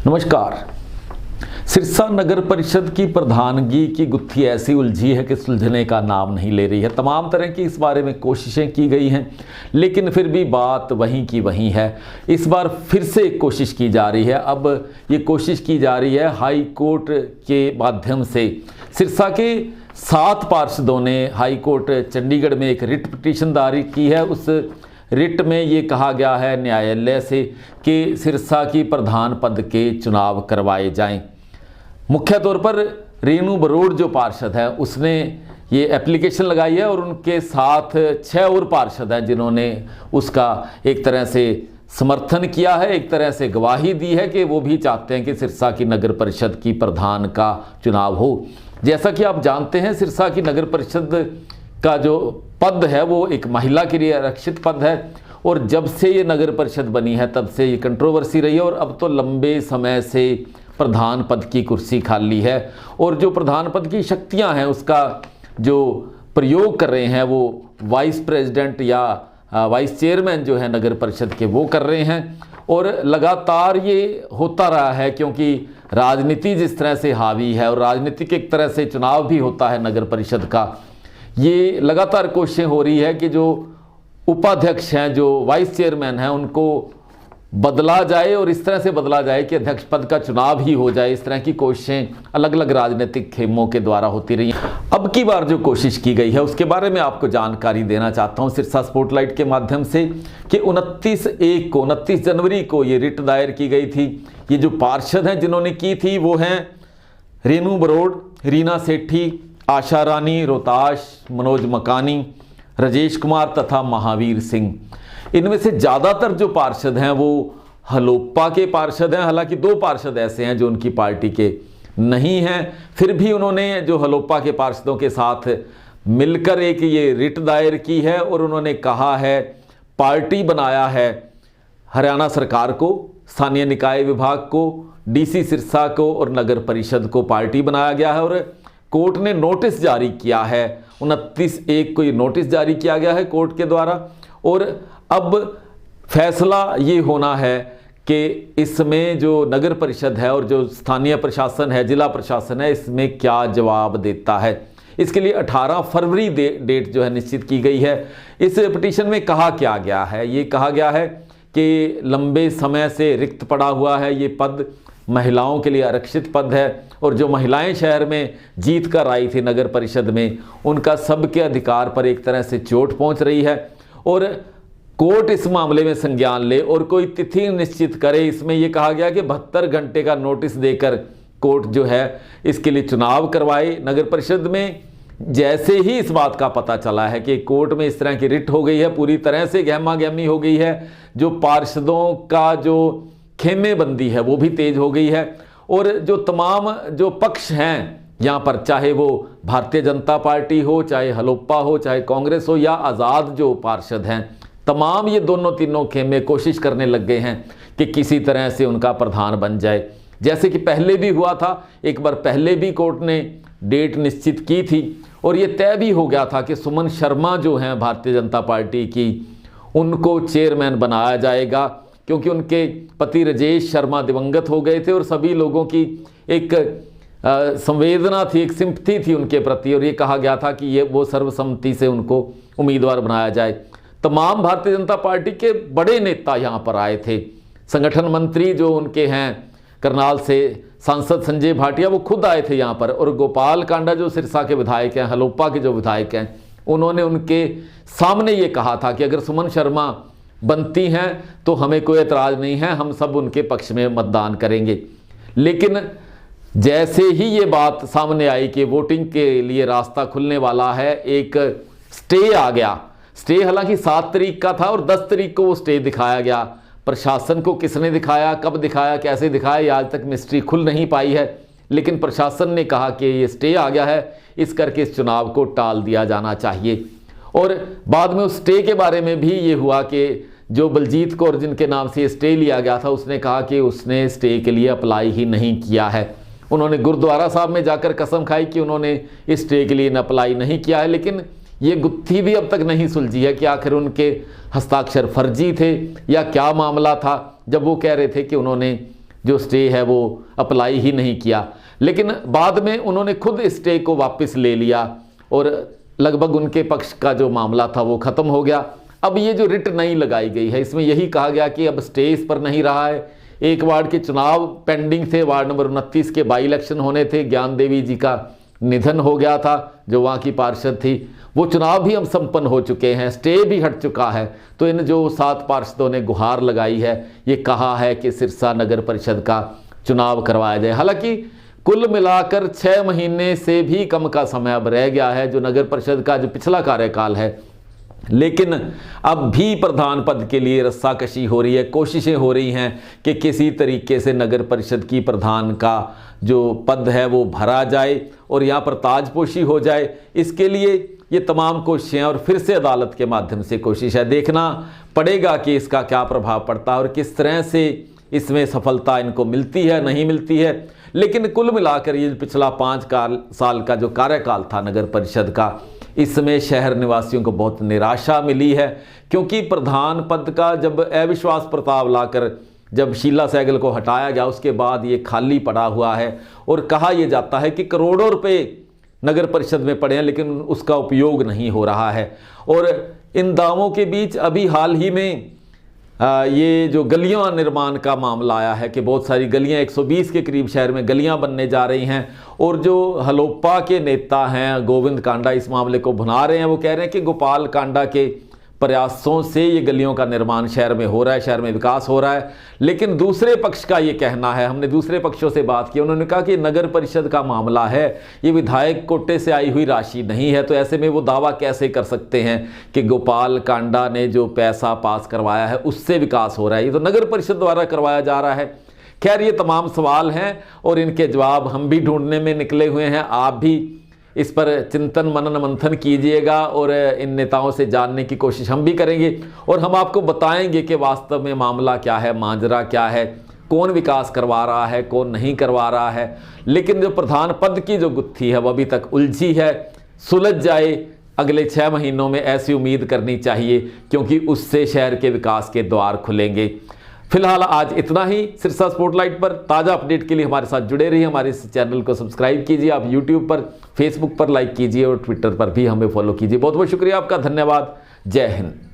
नमस्कार। सिरसा नगर परिषद की प्रधानगी की गुत्थी ऐसी उलझी है कि सुलझने का नाम नहीं ले रही है। तमाम तरह की इस बारे में कोशिशें की गई हैं, लेकिन फिर भी बात वहीं की वहीं है। इस बार फिर से एक कोशिश की जा रही है। अब ये कोशिश की जा रही है हाई कोर्ट के माध्यम से। सिरसा के 7 पार्षदों ने हाई कोर्ट चंडीगढ़ में एक रिट पिटीशन दायर की है। उस रिट में ये कहा गया है न्यायालय से कि सिरसा की प्रधान पद के चुनाव करवाए जाएं। मुख्य तौर पर रेणु बरोड़ जो पार्षद है उसने ये एप्लीकेशन लगाई है और उनके साथ 6 और पार्षद हैं जिन्होंने उसका एक तरह से समर्थन किया है, एक तरह से गवाही दी है कि वो भी चाहते हैं कि सिरसा की नगर परिषद की प्रधान का चुनाव हो। जैसा कि आप जानते हैं, सिरसा की नगर परिषद का जो पद है वो एक महिला के लिए आरक्षित पद है और जब से ये नगर परिषद बनी है तब से ये कंट्रोवर्सी रही है और अब तो लंबे समय से प्रधान पद की कुर्सी खाली है और जो प्रधान पद की शक्तियां हैं उसका जो प्रयोग कर रहे हैं वो वाइस प्रेसिडेंट या वाइस चेयरमैन जो है नगर परिषद के वो कर रहे हैं। और लगातार ये होता रहा है क्योंकि राजनीति जिस तरह से हावी है और राजनीतिक एक तरह से चुनाव भी होता है नगर परिषद का, ये लगातार कोशिशें हो रही है कि जो उपाध्यक्ष हैं, जो वाइस चेयरमैन हैं, उनको बदला जाए और इस तरह से बदला जाए कि अध्यक्ष पद का चुनाव ही हो जाए। इस तरह की कोशिशें अलग अलग राजनीतिक खेमों के द्वारा होती रही हैं। अब की बार जो कोशिश की गई है उसके बारे में आपको जानकारी देना चाहता हूं सिरसा स्पॉटलाइट के माध्यम से कि 29 जनवरी को ये रिट दायर की गई थी। ये जो पार्षद हैं जिन्होंने की थी वो हैं रेणु बरोड़, रीना सेठी, आशा रानी, रोहताश, मनोज मकानी, राजेश कुमार तथा महावीर सिंह। इनमें से ज़्यादातर जो पार्षद हैं वो हलोपा के पार्षद हैं। हालांकि 2 पार्षद ऐसे हैं जो उनकी पार्टी के नहीं हैं, फिर भी उन्होंने जो हलोपा के पार्षदों के साथ मिलकर एक ये रिट दायर की है और उन्होंने कहा है, पार्टी बनाया है हरियाणा सरकार को, स्थानीय निकाय विभाग को, डीसी सिरसा को और नगर परिषद को पार्टी बनाया गया है। और कोर्ट ने नोटिस जारी किया है, 29/1 को ये नोटिस जारी किया गया है कोर्ट के द्वारा। और अब फैसला ये होना है कि इसमें जो नगर परिषद है और जो स्थानीय प्रशासन है, जिला प्रशासन है, इसमें क्या जवाब देता है। इसके लिए 18 फरवरी डेट जो है निश्चित की गई है। इस पिटीशन में कहा क्या गया है, ये कहा गया है कि लंबे समय से रिक्त पड़ा हुआ है ये पद, महिलाओं के लिए आरक्षित पद है और जो महिलाएं शहर में जीत कर आई थी नगर परिषद में, उनका सबके अधिकार पर एक तरह से चोट पहुंच रही है और कोर्ट इस मामले में संज्ञान ले और कोई तिथि निश्चित करे। इसमें यह कहा गया कि 72 घंटे का नोटिस देकर कोर्ट जो है इसके लिए चुनाव करवाए नगर परिषद में। जैसे ही इस बात का पता चला है कि कोर्ट में इस तरह की रिट हो गई है, पूरी तरह से गहमा गहमी हो गई है, जो पार्षदों का जो खेमेबंदी है वो भी तेज हो गई है और जो तमाम जो पक्ष हैं यहाँ पर, चाहे वो भारतीय जनता पार्टी हो, चाहे हलोपा हो, चाहे कांग्रेस हो या आज़ाद जो पार्षद हैं, तमाम ये तीनों खेमे कोशिश करने लग गए हैं कि किसी तरह से उनका प्रधान बन जाए। जैसे कि पहले भी हुआ था, एक बार पहले भी कोर्ट ने डेट निश्चित की थी और ये तय भी हो गया था कि सुमन शर्मा जो हैं भारतीय जनता पार्टी की, उनको चेयरमैन बनाया जाएगा क्योंकि उनके पति राजेश शर्मा दिवंगत हो गए थे और सभी लोगों की एक संवेदना थी, एक सिंपथी थी उनके प्रति और ये कहा गया था कि ये वो सर्वसम्मति से उनको उम्मीदवार बनाया जाए। तमाम भारतीय जनता पार्टी के बड़े नेता यहाँ पर आए थे। संगठन मंत्री जो उनके हैं करनाल से सांसद संजय भाटिया, वो खुद आए थे यहाँ पर और गोपाल कांडा जो सिरसा के विधायक हैं, हलोपा के जो विधायक हैं, उन्होंने उनके सामने ये कहा था कि अगर सुमन शर्मा बनती हैं तो हमें कोई एतराज़ नहीं है, हम सब उनके पक्ष में मतदान करेंगे। लेकिन जैसे ही ये बात सामने आई कि वोटिंग के लिए रास्ता खुलने वाला है, एक स्टे आ गया। स्टे हालांकि 7 तारीख का था और 10 तारीख को वो स्टे दिखाया गया। प्रशासन को किसने दिखाया, कब दिखाया, कैसे दिखाया, ये आज तक मिस्ट्री खुल नहीं पाई है। लेकिन प्रशासन ने कहा कि ये स्टे आ गया है, इस करके इस चुनाव को टाल दिया जाना चाहिए। और बाद में उस स्टे के बारे में भी ये हुआ कि जो बलजीत कौर जिनके नाम से स्टे लिया गया था, उसने कहा कि उसने स्टे के लिए अप्लाई ही नहीं किया है। उन्होंने गुरुद्वारा साहब में जाकर कसम खाई कि उन्होंने इस स्टे के लिए अप्लाई नहीं किया है। लेकिन ये गुत्थी भी अब तक नहीं सुलझी है कि आखिर उनके हस्ताक्षर फर्जी थे या क्या मामला था, जब वो कह रहे थे कि उन्होंने जो स्टे है वो अप्लाई ही नहीं किया, लेकिन बाद में उन्होंने खुद स्टे को वापस ले लिया और लगभग उनके पक्ष का जो मामला था वो ख़त्म हो गया। अब ये जो रिट नई लगाई गई है इसमें यही कहा गया कि अब स्टे इस पर नहीं रहा है। एक वार्ड के चुनाव पेंडिंग थे, वार्ड नंबर 29 के बाई इलेक्शन होने थे, ज्ञान देवी जी का निधन हो गया था जो वहाँ की पार्षद थी, वो चुनाव भी हम संपन्न हो चुके हैं, स्टे भी हट चुका है। तो इन जो 7 पार्षदों ने गुहार लगाई है, ये कहा है कि सिरसा नगर परिषद का चुनाव करवाया जाए। हालांकि कुल मिलाकर 6 महीने से भी कम का समय अब रह गया है जो नगर परिषद का जो पिछला कार्यकाल है, लेकिन अब भी प्रधान पद के लिए रस्साकशी हो रही है, कोशिशें हो रही हैं कि किसी तरीके से नगर परिषद की प्रधान का जो पद है वो भरा जाए और यहाँ पर ताजपोशी हो जाए। इसके लिए ये तमाम कोशिशें और फिर से अदालत के माध्यम से कोशिश है। देखना पड़ेगा कि इसका क्या प्रभाव पड़ता है और किस तरह से इसमें सफलता इनको मिलती है नहीं मिलती है। लेकिन कुल मिलाकर ये पिछला 5 साल का जो कार्यकाल था नगर परिषद का, इसमें शहर निवासियों को बहुत निराशा मिली है, क्योंकि प्रधान पद का जब अविश्वास प्रस्ताव लाकर जब शीला सहगल को हटाया गया उसके बाद ये खाली पड़ा हुआ है और कहा यह जाता है कि करोड़ों रुपए नगर परिषद में पड़े हैं लेकिन उसका उपयोग नहीं हो रहा है। और इन दावों के बीच अभी हाल ही में ये जो गलियां निर्माण का मामला आया है कि बहुत सारी गलियां 120 के करीब शहर में गलियां बनने जा रही हैं और जो हलोपा के नेता हैं गोविंद कांडा इस मामले को भुना रहे हैं। वो कह रहे हैं कि गोपाल कांडा के प्रयासों से ये गलियों का निर्माण शहर में हो रहा है, शहर में विकास हो रहा है। लेकिन दूसरे पक्ष का ये कहना है, हमने दूसरे पक्षों से बात की, उन्होंने कहा कि नगर परिषद का मामला है, ये विधायक कोटे से आई हुई राशि नहीं है, तो ऐसे में वो दावा कैसे कर सकते हैं कि गोपाल कांडा ने जो पैसा पास करवाया है उससे विकास हो रहा है, ये तो नगर परिषद द्वारा करवाया जा रहा है। खैर ये तमाम सवाल हैं और इनके जवाब हम भी ढूंढने में निकले हुए हैं। आप भी इस पर चिंतन मनन मंथन कीजिएगा और इन नेताओं से जानने की कोशिश हम भी करेंगे और हम आपको बताएंगे कि वास्तव में मामला क्या है, मांजरा क्या है, कौन विकास करवा रहा है, कौन नहीं करवा रहा है। लेकिन जो प्रधान पद की जो गुत्थी है वो अभी तक उलझी है, सुलझ जाए अगले 6 महीनों में, ऐसी उम्मीद करनी चाहिए, क्योंकि उससे शहर के विकास के द्वार खुलेंगे। फिलहाल आज इतना ही। सिरसा स्पॉटलाइट पर ताज़ा अपडेट के लिए हमारे साथ जुड़े रहिए। हमारे इस चैनल को सब्सक्राइब कीजिए, आप यूट्यूब पर, फेसबुक पर लाइक कीजिए और ट्विटर पर भी हमें फॉलो कीजिए। बहुत बहुत शुक्रिया आपका, धन्यवाद। जय हिंद।